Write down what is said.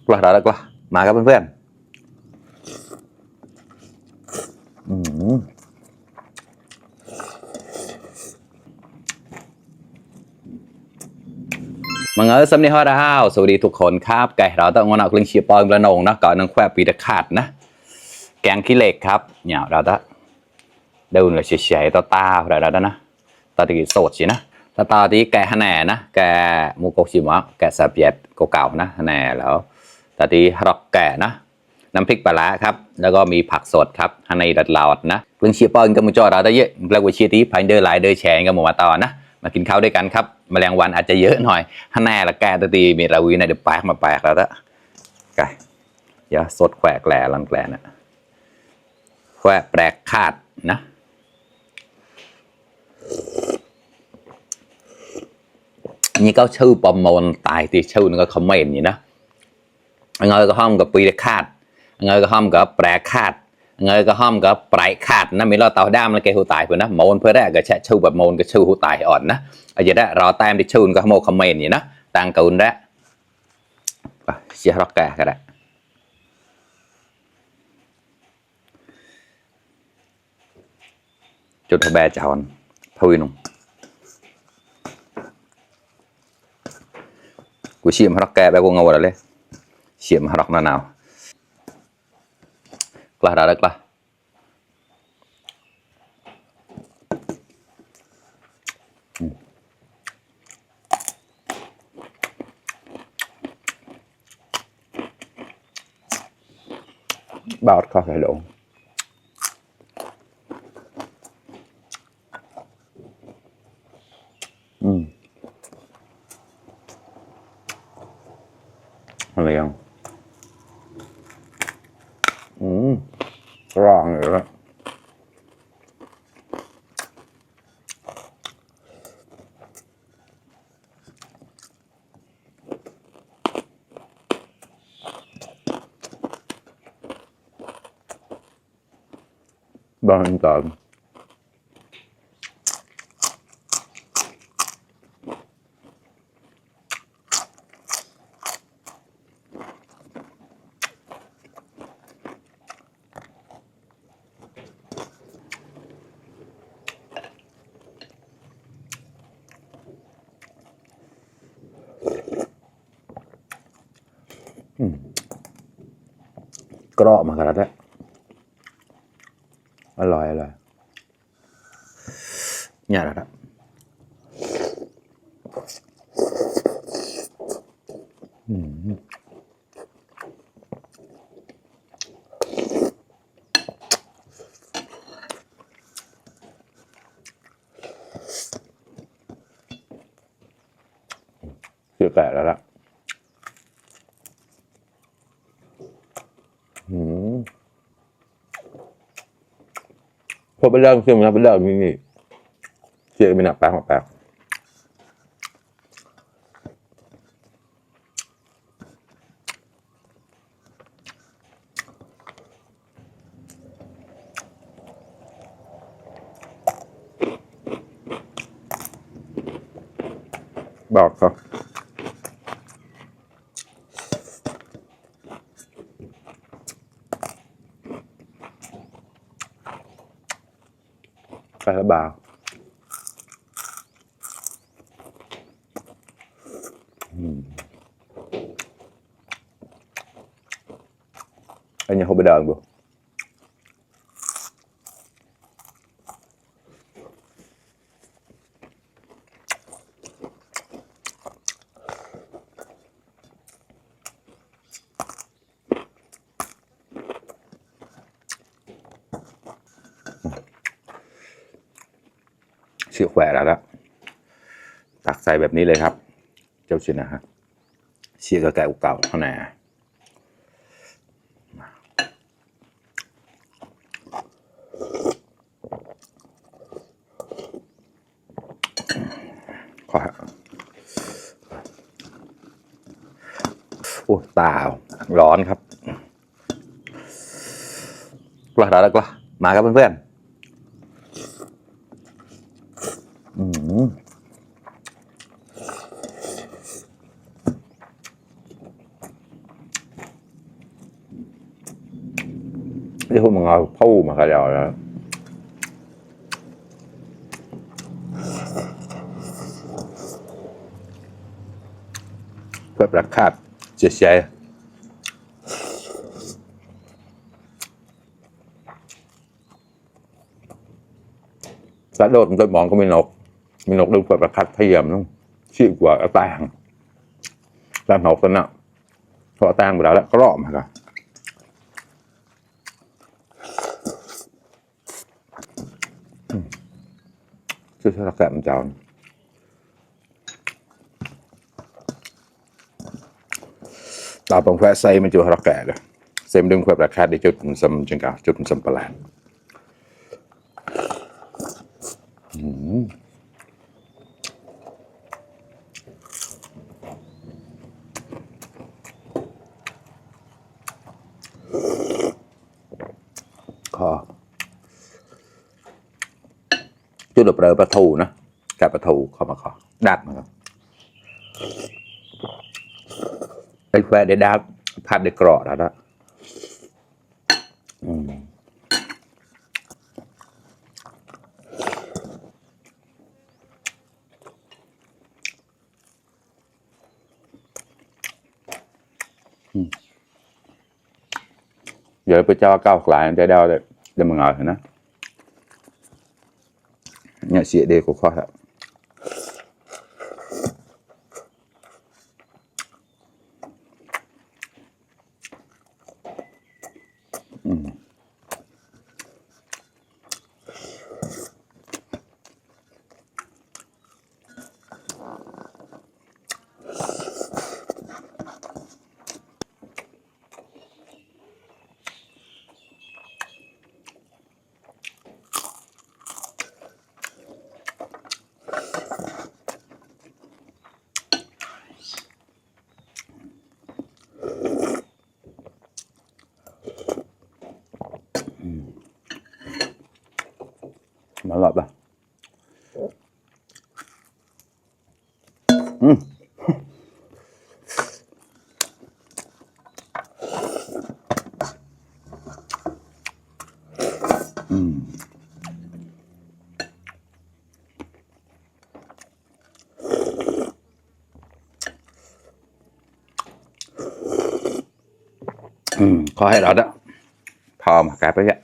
กลัวแล้วกลัวมาครับเพื่อนมังเอ๋ยสำเนียงฮอดาวสวัสดีทุกคนครับไก่เราต้องงอนเอากลิ่นเชียร์ปอยกระนงนะก่อนนังแควปีตะขาดนะแกงขี้เหล็กครับเนี่ยเราต้องเดินเลยเฉยๆต่อตาอะไรเรานะตอนที่โสดสินะตอนที่แกะแหน่นะแกมูกชิมะแกะสาเปียดเก่าๆนะแหน่แล้วตอนที่รอกแกะนะน้ำพริกปลาครับแล้วก็มีผักสดครับฮันในดัดลาวนะกลิ่นเชียร์ปอยกับมูจอเราได้เยอะแล้วก็เชียร์ที่พันเดอร์ไลเดอร์แชร์กับหมูมาตอนนะมากินข้าวด้วยกันครับแมลงวันอาจจะเยอะหน่อยฮันแน่ละแกตะตีมีราวีในเดือดแปลกมาแปลกแล้วละไก่อย่าสดแขวกแหล่ลังแกลนะแขวแปลกขาดนะนี่ก็ชื่อปอมมนตายที่ชื่อนึงก็คอมเมนต์อยู่นะเงยก็ห้อมกับปีขาดเงยก็ห้อมกับแปลกขาดเงยก็ห้อมกับปลายขาดนะมีเราเตาด้ามแล้วแกหูตายเพื่อนนะโมนเพื่อแรกก็แช่ชื่อแบบโมนก็ชื่อหูตายอ่อนนะอาจจะได้รอแต้มที่ชื่อก็โมคอมเมนต์อยู่นะต่างกันได้เชียร์ร็อกแกก็ได้จุดแบจอนพวินุกูเชียร์ร็อกแกไปกูงงหมดเลยเชียร์ร็อกหนาวกล้าได้กล้าบาดคอไข่หลงอะไรยังร้องเลยละบางตอนกรอบมากันแล้วอร่อยเนี่ยแหละครับเสือแปะแล้วล่ะพอไปเริ่มเชื่อมนะไปเริ่มนี่เชื่อเป็นหนักแปลกมาแปลกบอกเขาไปแล้วบ่าวอันนี้เขาไปเดินดูเชือกแหวนแล้วตักใส่แบบนี้เลยครับเจ้าชินะฮะเชียร์กระแกเก่าข้างในขอโอ้ตาร้อนครับกล้าแล้วกล้ามาครับเพื่อน พวกมึงเอาพูดมากันแล้วเพื่อประคาดเสียใจสัตว์โดดมันจะมองก็มีนกดูเพื่อประคาดพยายามต้องชี้กว่าแตงแล้วนกตัวน่ะพอแตงไปแล้วก็รอบมาครับชื่อสระแกะมันเจ้าตาปงแฝงใส่มันจะสระแกะเลยเซมดึงเพื่อประคาดได้จุดมันซ้ำจังกะจุดมันซ้ำประหลาดคอจุดเปลือกปลาทูนะแกะปลาทูเข้ามาคอดัดมาครับไอ้แฝงได้ดัดผัดได้กรอบแล้วนะเดี๋ยวไปเจ้าก้าวกลายได้ดาวเลยเดี๋ยวมึงเอาเถอะนะเนี่ยเสียเด็กกูข้อครับมาหลอดป่ะขอให้เราได้พอมากลายไปเนี่ย